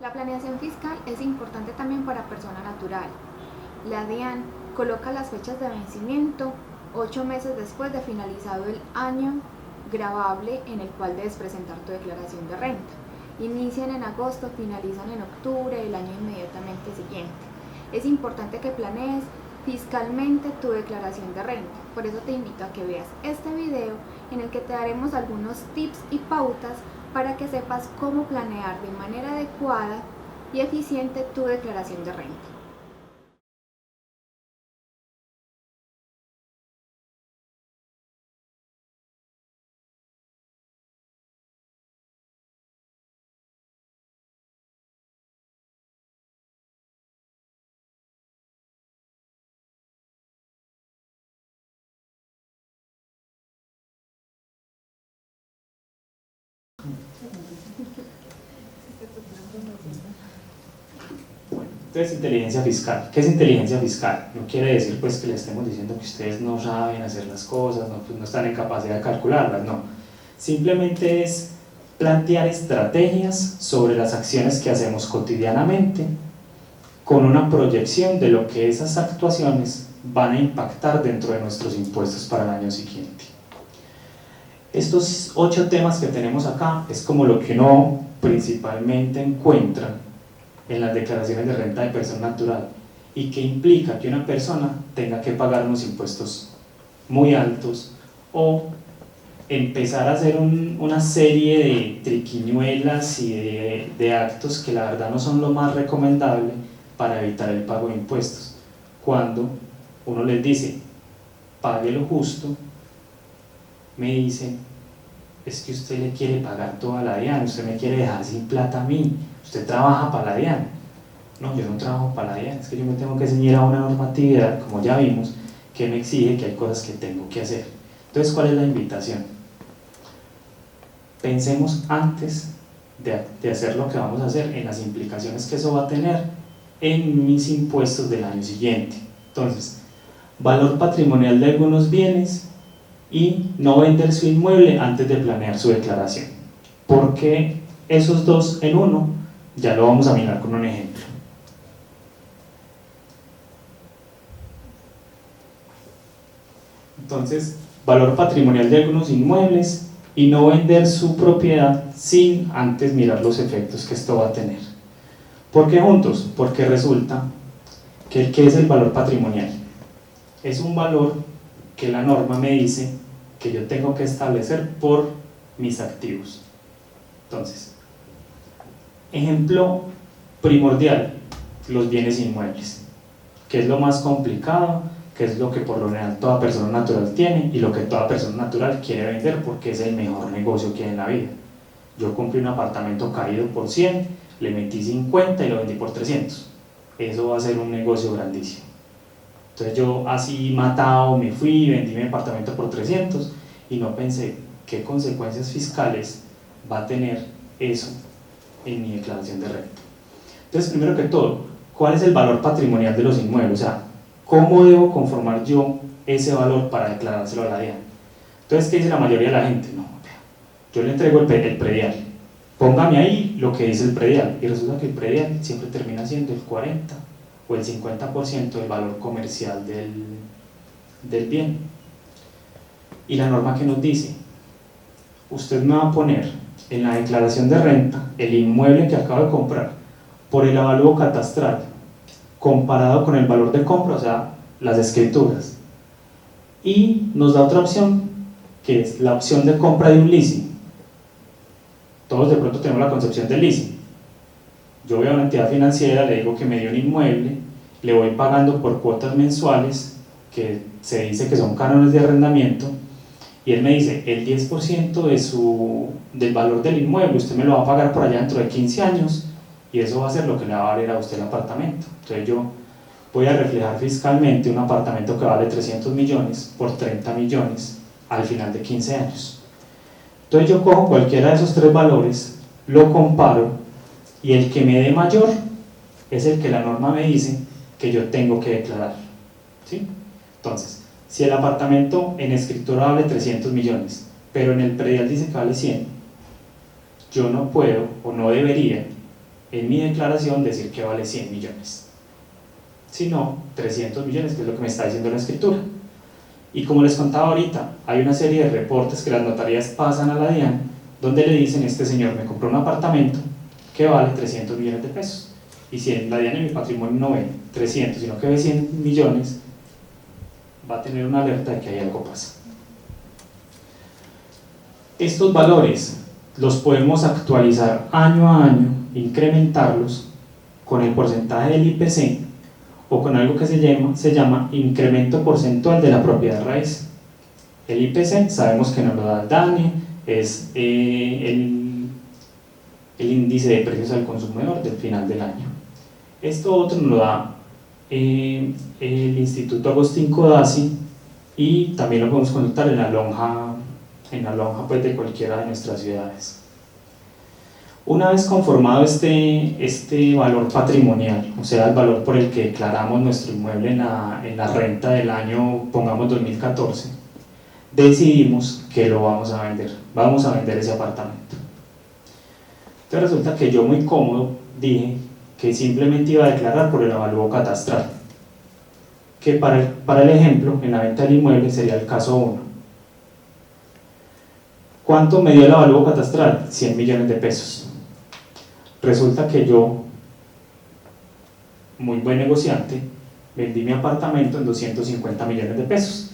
La planeación fiscal es importante también para persona natural. La DIAN coloca las fechas de vencimiento 8 meses después de finalizado el año gravable en el cual debes presentar tu declaración de renta. Inician en agosto, finalizan en octubre del año inmediatamente siguiente. Es importante que planees fiscalmente tu declaración de renta. Por eso te invito a que veas este video en el que te daremos algunos tips y pautas para que sepas cómo planear de manera adecuada y eficiente tu declaración de renta. Entonces, inteligencia fiscal. ¿Qué es inteligencia fiscal? No quiere decir pues que le estemos diciendo que ustedes no saben hacer las cosas, no, pues, no están en capacidad de calcularlas, no. Simplemente es plantear estrategias sobre las acciones que hacemos cotidianamente con una proyección de lo que esas actuaciones van a impactar dentro de nuestros impuestos para el año siguiente. Estos 8 temas que tenemos acá es como lo que uno principalmente encuentra en las declaraciones de renta de persona natural y que implica que una persona tenga que pagar unos impuestos muy altos o empezar a hacer una serie de triquiñuelas y de actos que la verdad no son lo más recomendable para evitar el pago de impuestos. Cuando uno les dice, pague lo justo, me dicen, es que usted le quiere pagar toda la DIAN, usted me quiere dejar sin plata a mí, usted trabaja para la DIAN. No, yo no trabajo para la DIAN, es que yo me tengo que ceñir a una normatividad, como ya vimos, que me exige que hay cosas que tengo que hacer. Entonces, ¿cuál es la invitación? Pensemos antes de hacer lo que vamos a hacer en las implicaciones que eso va a tener en mis impuestos del año siguiente. Entonces, valor patrimonial de algunos bienes y no vender su inmueble antes de planear su declaración. ¿Por qué esos dos en uno? Ya lo vamos a mirar con un ejemplo. Entonces, valor patrimonial de algunos inmuebles y no vender su propiedad sin antes mirar los efectos que esto va a tener. ¿Por qué juntos? Porque resulta que ¿qué es el valor patrimonial? Es un valor que la norma me dice que yo tengo que establecer por mis activos. Entonces, ejemplo primordial, los bienes inmuebles, que es lo más complicado, que es lo que por lo general toda persona natural tiene y lo que toda persona natural quiere vender porque es el mejor negocio que hay en la vida. Yo compré un apartamento caído por 100, le metí 50 y lo vendí por 300. Eso va a ser un negocio grandísimo. Entonces yo así matado me fui, vendí mi apartamento por 300 y no pensé qué consecuencias fiscales va a tener eso en mi declaración de renta. Entonces, primero que todo, ¿cuál es el valor patrimonial de los inmuebles? O sea, ¿cómo debo conformar yo ese valor para declarárselo a la DIAN? Entonces, ¿qué dice la mayoría de la gente? No, yo le entrego el predial, póngame ahí lo que dice el predial, y resulta que el predial siempre termina siendo el 40 o el 50% del valor comercial del bien. Y la norma que nos dice, usted me va a poner en la declaración de renta el inmueble que acabo de comprar por el avalúo catastral comparado con el valor de compra, o sea, las escrituras, y nos da otra opción que es la opción de compra de un leasing. Todos de pronto tenemos la concepción del leasing. Yo voy a una entidad financiera, le digo que me dio un inmueble, le voy pagando por cuotas mensuales que se dice que son cánones de arrendamiento y él me dice el 10% del valor del inmueble usted me lo va a pagar por allá dentro de 15 años y eso va a ser lo que le va a valer a usted el apartamento. Entonces yo voy a reflejar fiscalmente un apartamento que vale 300 millones por 30 millones al final de 15 años. Entonces yo cojo cualquiera de esos tres valores, lo comparo y el que me dé mayor es el que la norma me dice que yo tengo que declarar. ¿Sí? Entonces, si el apartamento en escritura vale 300 millones, pero en el predial dice que vale 100, yo no puedo o no debería en mi declaración decir que vale 100 millones, sino 300 millones, que es lo que me está diciendo la escritura. Y como les contaba ahorita, hay una serie de reportes que las notarías pasan a la DIAN, donde le dicen: este señor me compró un apartamento que vale 300 millones de pesos. Y si en la DIAN en mi patrimonio no ve 300, sino que ve 100 millones, va a tener una alerta de que hay algo pasa. Estos valores los podemos actualizar año a año, incrementarlos con el porcentaje del IPC o con algo que se llama incremento porcentual de la propiedad raíz. El IPC sabemos que nos lo da el DANE, es el índice de precios al consumidor del final del año. Esto otro nos lo da el Instituto Agustín Codazzi, y también lo podemos consultar en la lonja pues, de cualquiera de nuestras ciudades. Una vez conformado este valor patrimonial, o sea, el valor por el que declaramos nuestro inmueble en la renta del año, pongamos 2014, decidimos que lo vamos a vender ese apartamento. Entonces resulta que yo, muy cómodo, dije que simplemente iba a declarar por el avalúo catastral, que para el ejemplo, en la venta del inmueble sería el caso 1. ¿Cuánto me dio el avalúo catastral? 100 millones de pesos. Resulta que yo, muy buen negociante, vendí mi apartamento en 250 millones de pesos,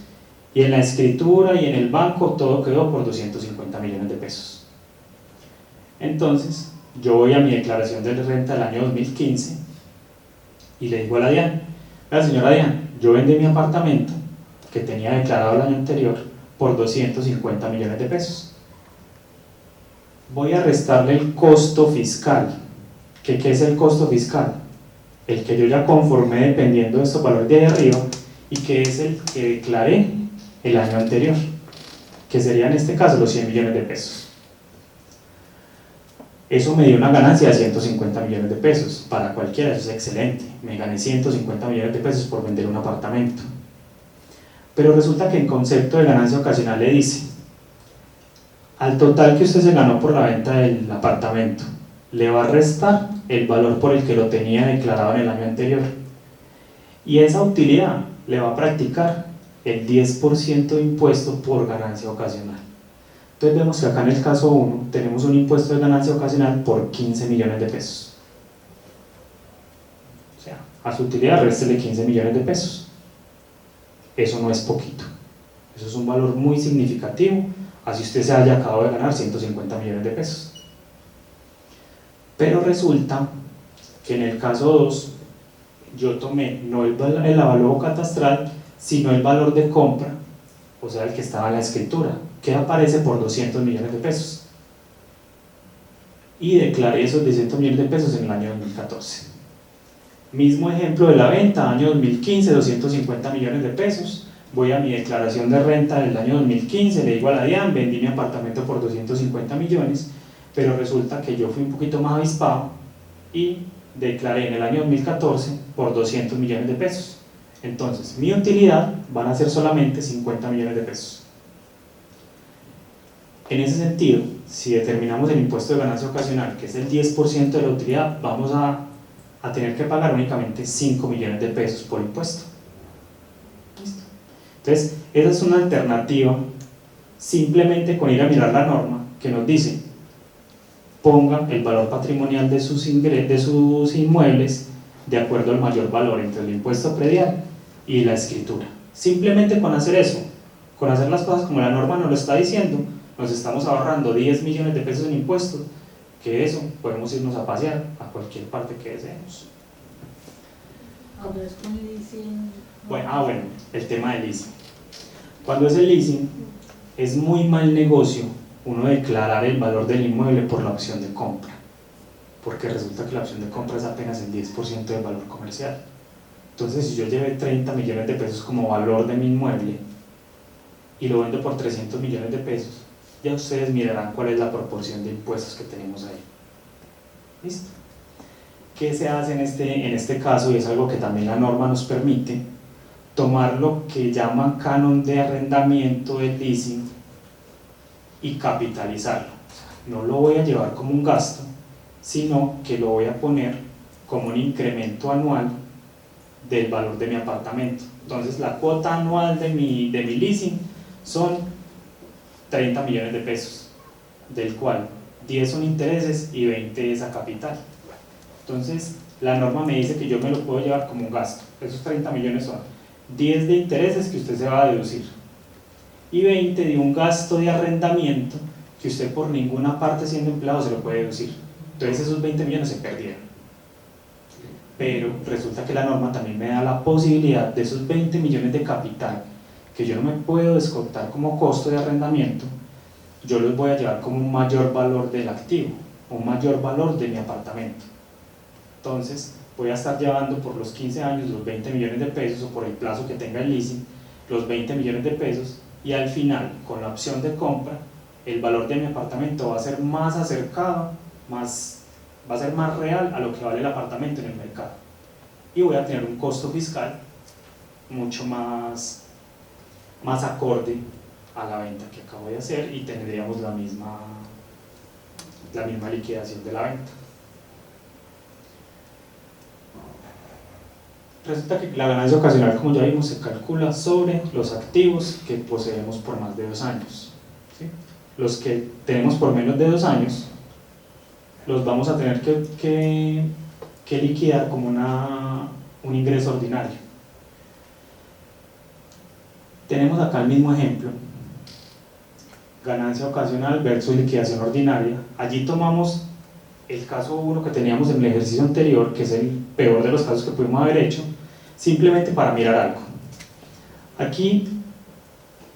y en la escritura y en el banco todo quedó por 250 millones de pesos. Entonces yo voy a mi declaración de renta del año 2015 y le digo a la DIAN: la señora DIAN, yo vendí mi apartamento que tenía declarado el año anterior por 250 millones de pesos. Voy a restarle el costo fiscal. ¿Qué es el costo fiscal? El que yo ya conformé dependiendo de estos valores de ahí arriba, y que es el que declaré el año anterior, que sería en este caso los 100 millones de pesos. Eso me dio una ganancia de 150 millones de pesos. Para cualquiera eso es excelente. Me gané 150 millones de pesos por vender un apartamento. Pero resulta que en concepto de ganancia ocasional le dice: al total que usted se ganó por la venta del apartamento, le va a restar el valor por el que lo tenía declarado en el año anterior, y esa utilidad le va a practicar el 10% de impuesto por ganancia ocasional. Entonces vemos que acá en el caso 1 tenemos un impuesto de ganancia ocasional por 15 millones de pesos. O sea, a su utilidad réstele 15 millones de pesos. Eso no es poquito, eso es un valor muy significativo, así usted se haya acabado de ganar 150 millones de pesos. Pero resulta que en el caso 2 yo tomé no el avalúo catastral, sino el valor de compra, o sea, el que estaba en la escritura, que aparece por 200 millones de pesos, y declaré esos 200 millones de pesos en el año 2014. Mismo ejemplo de la venta, año 2015, 250 millones de pesos. Voy a mi declaración de renta del año 2015, le digo a la DIAN: vendí mi apartamento por 250 millones, pero resulta que yo fui un poquito más avispado y declaré en el año 2014 por 200 millones de pesos. Entonces mi utilidad van a ser solamente 50 millones de pesos. En ese sentido, si determinamos el impuesto de ganancia ocasional, que es el 10% de la utilidad, vamos a tener que pagar únicamente 5 millones de pesos por impuesto. ¿Listo? Entonces, esa es una alternativa, simplemente con ir a mirar la norma que nos dice: ponga el valor patrimonial de sus inmuebles de acuerdo al mayor valor entre el impuesto predial y la escritura. Simplemente con hacer eso, con hacer las cosas como la norma nos lo está diciendo, nos estamos ahorrando 10 millones de pesos en impuestos, que eso podemos irnos a pasear a cualquier parte que deseemos. Cuando es con leasing. Bueno, el tema del leasing. Cuando es el leasing, es muy mal negocio uno declarar el valor del inmueble por la opción de compra, porque resulta que la opción de compra es apenas el 10% del valor comercial. Entonces, si yo llevé 30 millones de pesos como valor de mi inmueble y lo vendo por 300 millones de pesos, ya ustedes mirarán cuál es la proporción de impuestos que tenemos ahí. ¿Listo? ¿Qué se hace en este caso? Y es algo que también la norma nos permite: tomar lo que llaman canon de arrendamiento del leasing y capitalizarlo. No lo voy a llevar como un gasto, sino que lo voy a poner como un incremento anual del valor de mi apartamento. Entonces la cuota anual de mi leasing son 30 millones de pesos, del cual 10 son intereses y 20 es a capital. Entonces la norma me dice que yo me lo puedo llevar como un gasto. Esos 30 millones son 10 de intereses que usted se va a deducir y 20 de un gasto de arrendamiento que usted por ninguna parte siendo empleado se lo puede deducir. Entonces esos 20 millones se perdieron. Pero resulta que la norma también me da la posibilidad de esos 20 millones de capital que yo no me puedo descontar como costo de arrendamiento, yo los voy a llevar como un mayor valor del activo, un mayor valor de mi apartamento. Entonces voy a estar llevando por los 15 años los 20 millones de pesos o por el plazo que tenga el leasing, los 20 millones de pesos, y al final, con la opción de compra, el valor de mi apartamento va a ser más acercado, va a ser más real a lo que vale el apartamento en el mercado. Y voy a tener un costo fiscal mucho más acorde a la venta que acabo de hacer y tendríamos la misma liquidación de la venta. Resulta que la ganancia ocasional, como ya vimos, se calcula sobre los activos que poseemos por más de 2 años. ¿Sí? Los que tenemos por menos de 2 años los vamos a tener que liquidar como un ingreso ordinario. Tenemos acá el mismo ejemplo, ganancia ocasional versus liquidación ordinaria. Allí tomamos el caso 1 que teníamos en el ejercicio anterior, que es el peor de los casos que pudimos haber hecho, simplemente para mirar algo. Aquí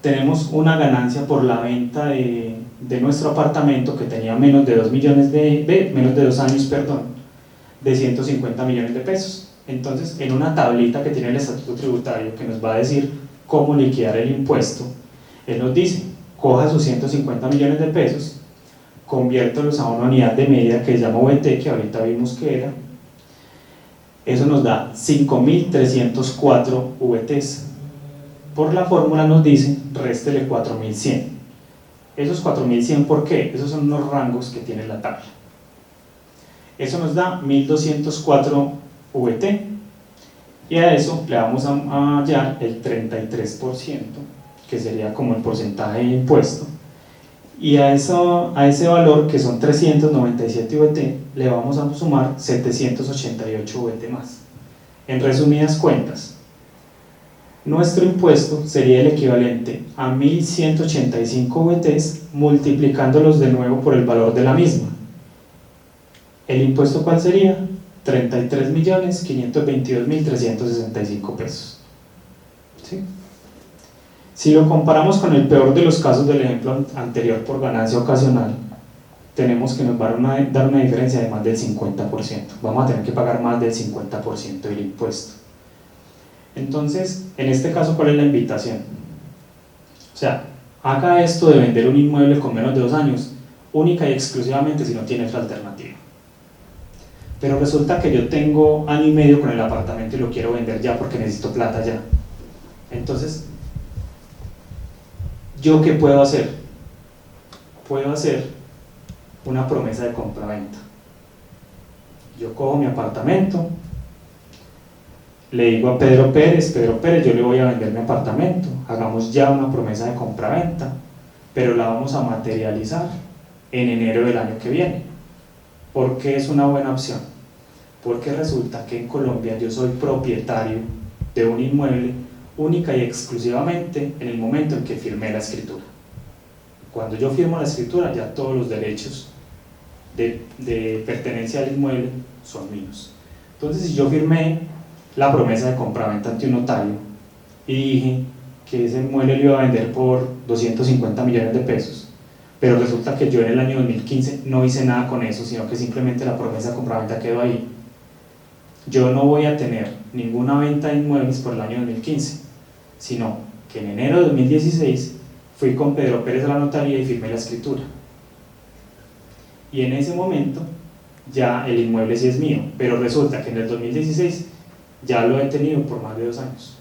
tenemos una ganancia por la venta de nuestro apartamento que tenía menos de 2 años, de 150 millones de pesos. Entonces, en una tablita que tiene el estatuto tributario que nos va a decir cómo liquidar el impuesto, él nos dice, coja sus 150 millones de pesos, conviértelos a una unidad de medida que se llama VT, que ahorita vimos que era, eso nos da 5.304 VTs. Por la fórmula nos dice, réstele 4.100. Esos 4.100, ¿por qué? Esos son unos rangos que tiene la tabla. Eso nos da 1.204 VT, y a eso le vamos a hallar el 33%, que sería como el porcentaje de impuesto, y a ese valor, que son 397 VT, le vamos a sumar 788 VT más. En resumidas cuentas, nuestro impuesto sería el equivalente a 1.185 VTs multiplicándolos de nuevo por el valor de la misma. ¿El impuesto cuál sería? 33.522.365 pesos. ¿Sí? Si lo comparamos con el peor de los casos del ejemplo anterior por ganancia ocasional, tenemos que nos va a dar una diferencia de más del 50%. Vamos a tener que pagar más del 50% del impuesto. Entonces, en este caso, ¿cuál es la invitación? O sea, haga esto de vender un inmueble con menos de 2 años, única y exclusivamente si no tiene otra alternativa. Pero resulta que yo tengo 1 año y medio con el apartamento y lo quiero vender ya porque necesito plata ya. Entonces, ¿yo qué puedo hacer? Puedo hacer una promesa de compra-venta. Yo cojo mi apartamento, le digo a Pedro Pérez, yo le voy a vender mi apartamento, hagamos ya una promesa de compra-venta, pero la vamos a materializar en enero del año que viene. ¿Por qué es una buena opción? Porque resulta que en Colombia yo soy propietario de un inmueble única y exclusivamente en el momento en que firmé la escritura. Cuando yo firmo la escritura, ya todos los derechos de pertenencia al inmueble son míos. Entonces, si yo firmé la promesa de compraventa ante un notario y dije que ese inmueble lo iba a vender por 250 millones de pesos, pero resulta que yo en el año 2015 no hice nada con eso, sino que simplemente la promesa de compraventa quedó ahí, yo no voy a tener ninguna venta de inmuebles por el año 2015, sino que en enero de 2016 fui con Pedro Pérez a la notaría y firmé la escritura, y en ese momento ya el inmueble sí es mío, pero resulta que en el 2016 ya lo he tenido por más de 2 años.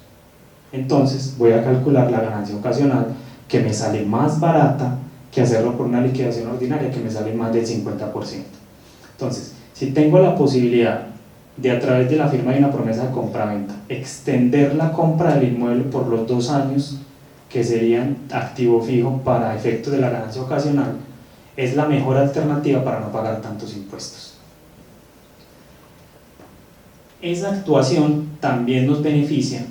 Entonces voy a calcular la ganancia ocasional, que me sale más barata que hacerlo por una liquidación ordinaria, que me sale más del 50%. Entonces, Si tengo la posibilidad de, a través de la firma de una promesa de compra-venta, extender la compra del inmueble por los 2 años que serían activo fijo para efectos de la ganancia ocasional, es la mejor alternativa para no pagar tantos impuestos. Esa actuación también nos beneficia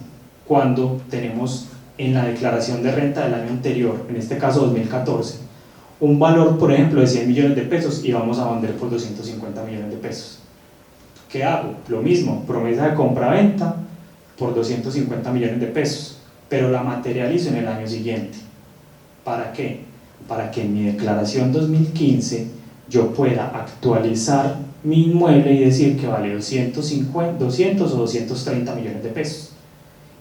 cuando tenemos en la declaración de renta del año anterior, en este caso 2014, un valor, por ejemplo, de 100 millones de pesos y vamos a vender por 250 millones de pesos. ¿Qué hago? Lo mismo, promesa de compra-venta por 250 millones de pesos, pero la materializo en el año siguiente. ¿Para qué? Para que en mi declaración 2015 yo pueda actualizar mi inmueble y decir que vale 200 o 230 millones de pesos.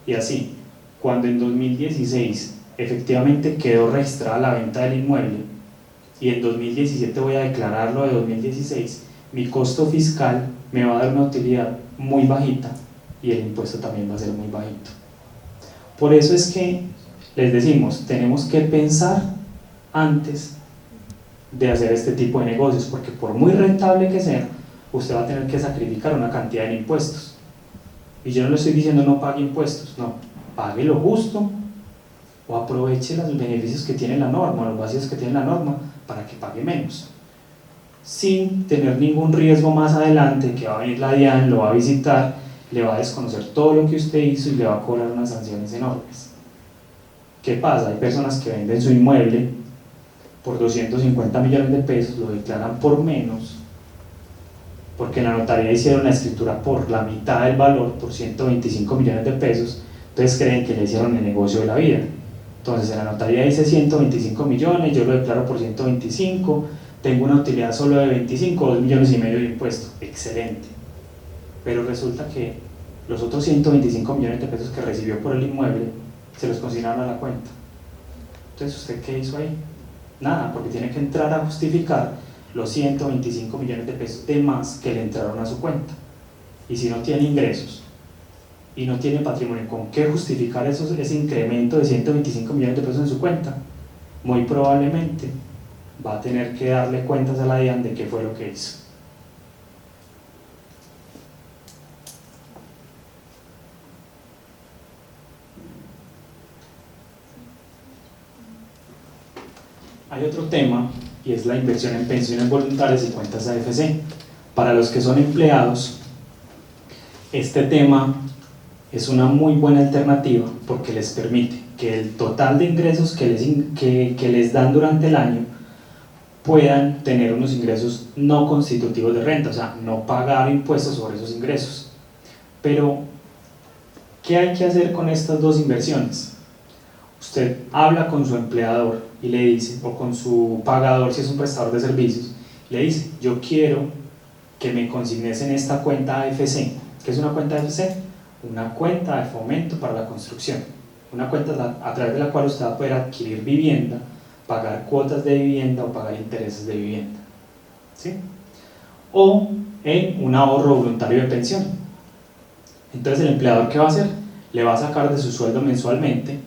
Y así, cuando en 2016 efectivamente quedó registrada la venta del inmueble y en 2017 voy a declarar lo de 2016, mi costo fiscal me va a dar una utilidad muy bajita y el impuesto también va a ser muy bajito. Por eso es que les decimos, tenemos que pensar antes de hacer este tipo de negocios, porque por muy rentable que sea, usted va a tener que sacrificar una cantidad de impuestos. Y yo no le estoy diciendo no pague impuestos, no, pague lo justo o aproveche los beneficios que tiene la norma, los vacíos que tiene la norma, para que pague menos, sin tener ningún riesgo más adelante que va a venir la DIAN, lo va a visitar, le va a desconocer todo lo que usted hizo y le va a cobrar unas sanciones enormes. ¿Qué pasa? Hay personas que venden su inmueble por 250 millones de pesos, lo declaran por menos, porque en la notaría hicieron la escritura por la mitad del valor, por 125 millones de pesos, entonces creen que le hicieron el negocio de la vida. Entonces en la notaría dice 125 millones, yo lo declaro por 125, tengo una utilidad solo de 25, 2 millones y medio de impuestos, excelente. Pero resulta que los otros 125 millones de pesos que recibió por el inmueble se los consignaron a la cuenta. Entonces, ¿usted qué hizo ahí? Nada, porque tiene que entrar a justificar los 125 millones de pesos de más que le entraron a su cuenta. Y si no tiene ingresos y no tiene patrimonio con qué justificar ese incremento de 125 millones de pesos en su cuenta, muy probablemente va a tener que darle cuentas a la DIAN de qué fue lo que hizo. Hay otro tema y es la inversión en pensiones voluntarias y cuentas AFC. Para los que son empleados, este tema es una muy buena alternativa porque les permite que el total de ingresos que les dan durante el año puedan tener unos ingresos no constitutivos de renta, o sea, no pagar impuestos sobre esos ingresos. Pero, ¿qué hay que hacer con estas dos inversiones? Usted habla con su empleador y le dice, o con su pagador si es un prestador de servicios, le dice, yo quiero que me consignes en esta cuenta AFC. ¿Qué es una cuenta AFC? Una cuenta de fomento para la construcción, una cuenta a través de la cual usted va a poder adquirir vivienda, pagar cuotas de vivienda o pagar intereses de vivienda, ¿sí? O en un ahorro voluntario de pensión. Entonces el empleador, ¿qué va a hacer? Le va a sacar de su sueldo mensualmente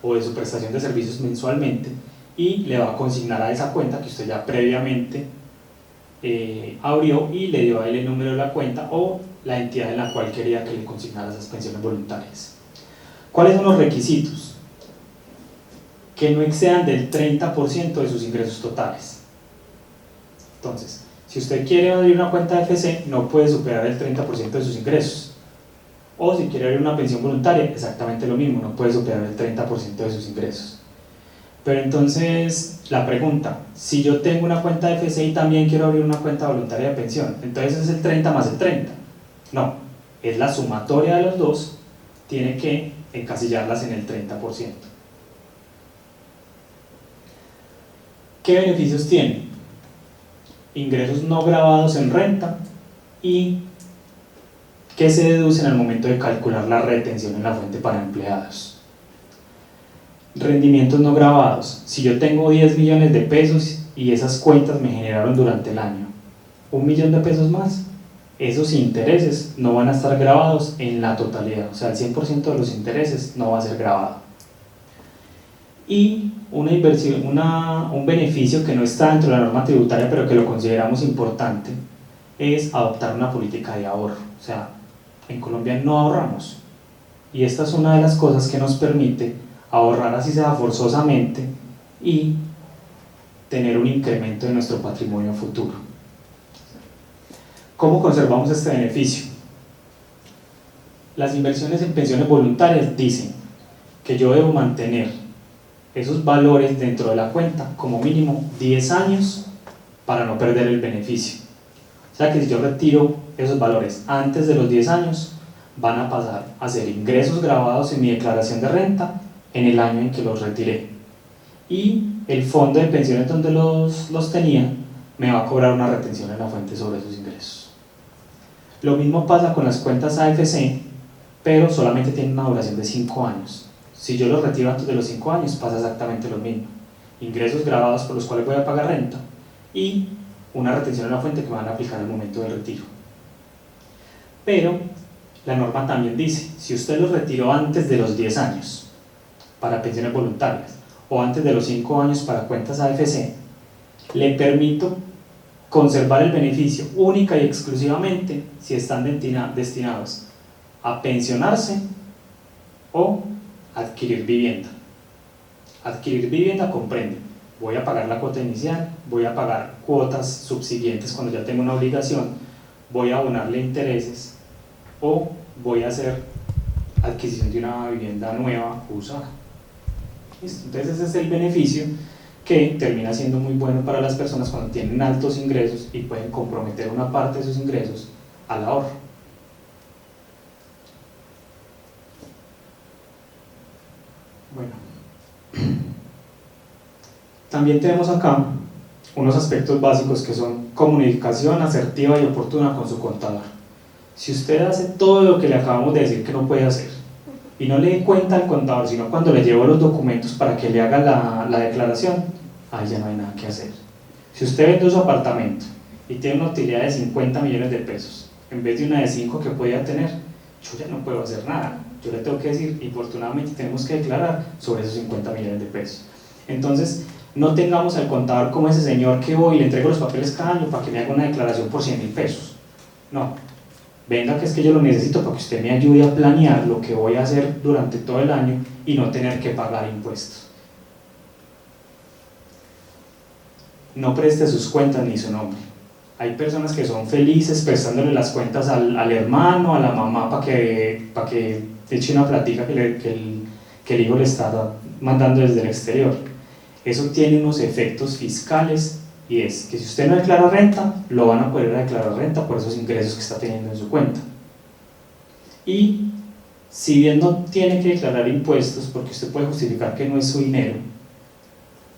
o de su prestación de servicios mensualmente y le va a consignar a esa cuenta que usted ya previamente abrió y le dio a él el número de la cuenta o la entidad en la cual quería que le consignara esas pensiones voluntarias. ¿Cuáles son los requisitos? Que no excedan del 30% de sus ingresos totales. Entonces, si usted quiere abrir una cuenta de AFC, no puede superar el 30% de sus ingresos. O si quiere abrir una pensión voluntaria, exactamente lo mismo, no puede superar el 30% de sus ingresos. Pero entonces, la pregunta, si yo tengo una cuenta de AFC y también quiero abrir una cuenta voluntaria de pensión, entonces es el 30 más el 30. No, es la sumatoria de los dos, tiene que encasillarlas en el 30%. ¿Qué beneficios tiene? Ingresos no grabados en renta y que se deducen al momento de calcular la retención en la fuente para empleados. Rendimientos no grabados. Si yo tengo 10 millones de pesos y esas cuentas me generaron durante el año 1 millón de pesos más, esos intereses no van a estar grabados en la totalidad, o sea, el 100% de los intereses no va a ser grabado. Y una inversión, un beneficio que no está dentro de la norma tributaria pero que lo consideramos importante es adoptar una política de ahorro. O sea, en Colombia no ahorramos, y esta es una de las cosas que nos permite ahorrar, así sea forzosamente, y tener un incremento de nuestro patrimonio futuro. ¿Cómo conservamos este beneficio? Las inversiones en pensiones voluntarias dicen que yo debo mantener esos valores dentro de la cuenta como mínimo 10 años para no perder el beneficio. O sea que si yo retiro esos valores antes de los 10 años, van a pasar a ser ingresos grabados en mi declaración de renta en el año en que los retiré. Y el fondo de pensiones donde los tenía me va a cobrar una retención en la fuente sobre esos ingresos. Lo mismo pasa con las cuentas AFC, pero solamente tienen una duración de 5 años. Si yo los retiro antes de los 5 años, pasa exactamente lo mismo. Ingresos grabados por los cuales voy a pagar renta y una retención en la fuente que me van a aplicar al momento del retiro. Pero la norma también dice, si usted los retiró antes de los 10 años para pensiones voluntarias o antes de los 5 años para cuentas AFC, le permito conservar el beneficio única y exclusivamente si están destinados a pensionarse o adquirir vivienda. Adquirir vivienda comprende, voy a pagar la cuota inicial, voy a pagar cuotas subsiguientes cuando ya tengo una obligación, voy a abonarle intereses o voy a hacer adquisición de una vivienda nueva o usada. ¿Listo? Entonces ese es el beneficio que termina siendo muy bueno para las personas cuando tienen altos ingresos y pueden comprometer una parte de sus ingresos al ahorro. Bueno, también tenemos acá unos aspectos básicos que son comunicación asertiva y oportuna con su contador. Si usted hace todo lo que le acabamos de decir que no puede hacer y no le cuenta al contador, sino cuando le llevo los documentos para que le haga la declaración, ahí ya no hay nada que hacer. Si usted vende su apartamento y tiene una utilidad de 50 millones de pesos en vez de una de 5 que podía tener, yo ya no puedo hacer nada. Yo le tengo que decir, infortunadamente tenemos que declarar sobre esos 50 millones de pesos. Entonces, no tengamos al contador como ese señor que voy y le entrego los papeles cada año para que me haga una declaración por 100.000 pesos. No, venga que es que yo lo necesito para que usted me ayude a planear lo que voy a hacer durante todo el año y no tener que pagar impuestos. No preste sus cuentas ni su nombre. Hay personas que son felices prestándole las cuentas al hermano, a la mamá para que eche una platica que el hijo le está mandando desde el exterior. Eso tiene unos efectos fiscales y es que si usted no declara renta, lo van a poder declarar renta por esos ingresos que está teniendo en su cuenta. Y si bien no tiene que declarar impuestos, porque usted puede justificar que no es su dinero,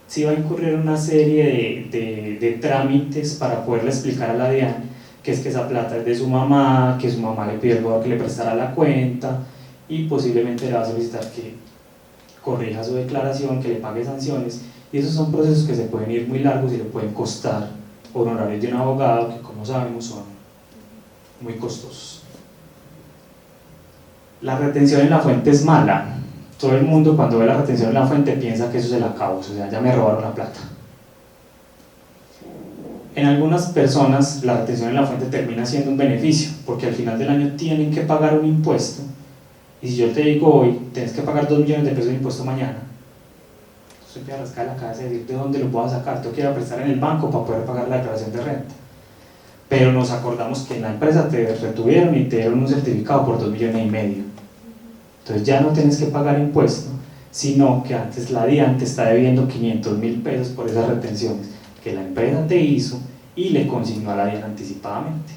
sí va a incurrir en una serie de trámites para poderle explicar a la DIAN que es que esa plata es de su mamá, que su mamá le pide el favor que le prestara la cuenta y posiblemente le va a solicitar que corrija su declaración, que le pague sanciones, y esos son procesos que se pueden ir muy largos y le pueden costar honorarios de un abogado que, como sabemos, son muy costosos. La retención en la fuente es mala. Todo el mundo cuando ve la retención en la fuente piensa que eso es el acabo, o sea, ya me robaron la plata. En algunas personas la retención en la fuente termina siendo un beneficio, porque al final del año tienen que pagar un impuesto, y si yo te digo hoy, tienes que pagar 2 millones de pesos de impuesto mañana, entonces empieza a rascar la cabeza y decir, ¿de dónde lo puedo sacar? Tengo que ir a prestar en el banco para poder pagar la declaración de renta. Pero nos acordamos que en la empresa te retuvieron y te dieron un certificado por 2,5 millones. Entonces ya no tienes que pagar impuesto, sino que antes la DIAN te está debiendo 500.000 pesos por esas retenciones que la empresa te hizo y le consignó a la DIAN anticipadamente.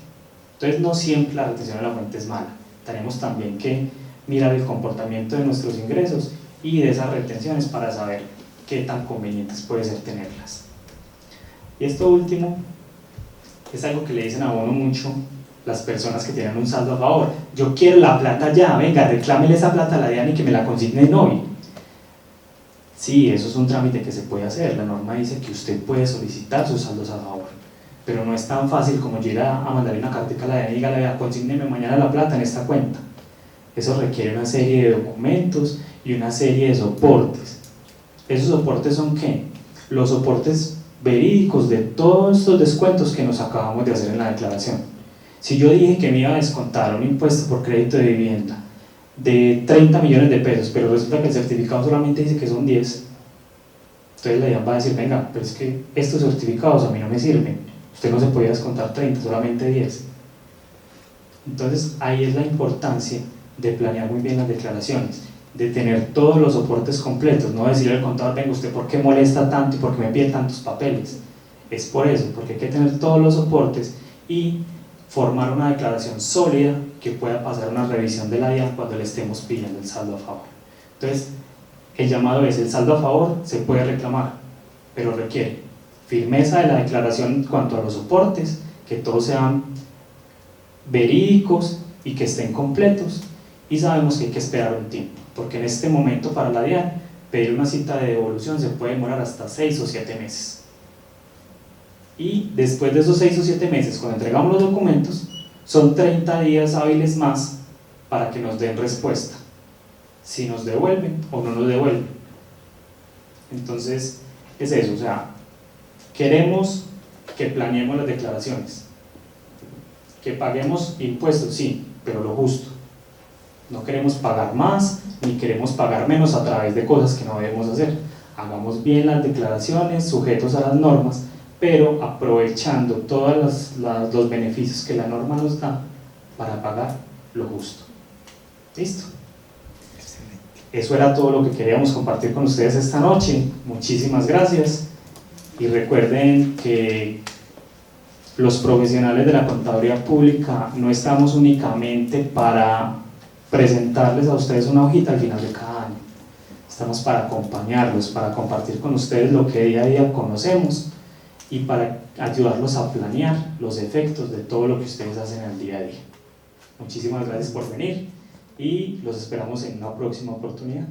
Entonces no siempre la retención de la fuente es mala. Tenemos también que mirar el comportamiento de nuestros ingresos y de esas retenciones para saber qué tan convenientes puede ser tenerlas. Y esto último es algo que le dicen a uno mucho las personas que tienen un saldo a favor. Yo quiero la plata ya, venga, reclámele esa plata a la DIAN y que me la consignen hoy. Sí, eso es un trámite que se puede hacer. La norma dice que usted puede solicitar sus saldos a favor, pero no es tan fácil como yo ir a mandarle una cartica a la DIAN y dígale, consígneme mañana la plata en esta cuenta. Eso requiere una serie de documentos y una serie de soportes. ¿Esos soportes son qué? Los soportes verídicos de todos estos descuentos que nos acabamos de hacer en la declaración. Si yo dije que me iba a descontar un impuesto por crédito de vivienda de 30 millones de pesos, pero resulta que el certificado solamente dice que son 10, entonces la DIAN va a decir, venga, pero es que estos certificados a mí no me sirven, usted no se podía descontar 30, solamente 10. Entonces ahí es la importancia de planear muy bien las declaraciones, de tener todos los soportes completos, no decirle al contador, venga, usted por qué molesta tanto y por qué me pide tantos papeles. Es por eso, porque hay que tener todos los soportes y formar una declaración sólida que pueda pasar una revisión de la DIAN cuando le estemos pidiendo el saldo a favor. Entonces, el llamado es, el saldo a favor se puede reclamar, pero requiere firmeza de la declaración en cuanto a los soportes, que todos sean verídicos y que estén completos, y sabemos que hay que esperar un tiempo, porque en este momento para la DIAN pedir una cita de devolución se puede demorar hasta 6 o 7 meses. Y después de esos 6 o 7 meses, cuando entregamos los documentos, son 30 días hábiles más para que nos den respuesta, si nos devuelven o no nos devuelven. Entonces, es eso, o sea, queremos que planeemos las declaraciones, que paguemos impuestos, sí, pero lo justo. No queremos pagar más, ni queremos pagar menos a través de cosas que no debemos hacer. Hagamos bien las declaraciones, sujetos a las normas, pero aprovechando todos los beneficios que la norma nos da para pagar lo justo. ¿Listo? Eso era todo lo que queríamos compartir con ustedes esta noche. Muchísimas gracias y recuerden que los profesionales de la contaduría pública no estamos únicamente para presentarles a ustedes una hojita al final de cada año. Estamos para acompañarlos, para compartir con ustedes lo que día a día conocemos y para ayudarlos a planear los efectos de todo lo que ustedes hacen el día a día. Muchísimas gracias por venir y los esperamos en una próxima oportunidad.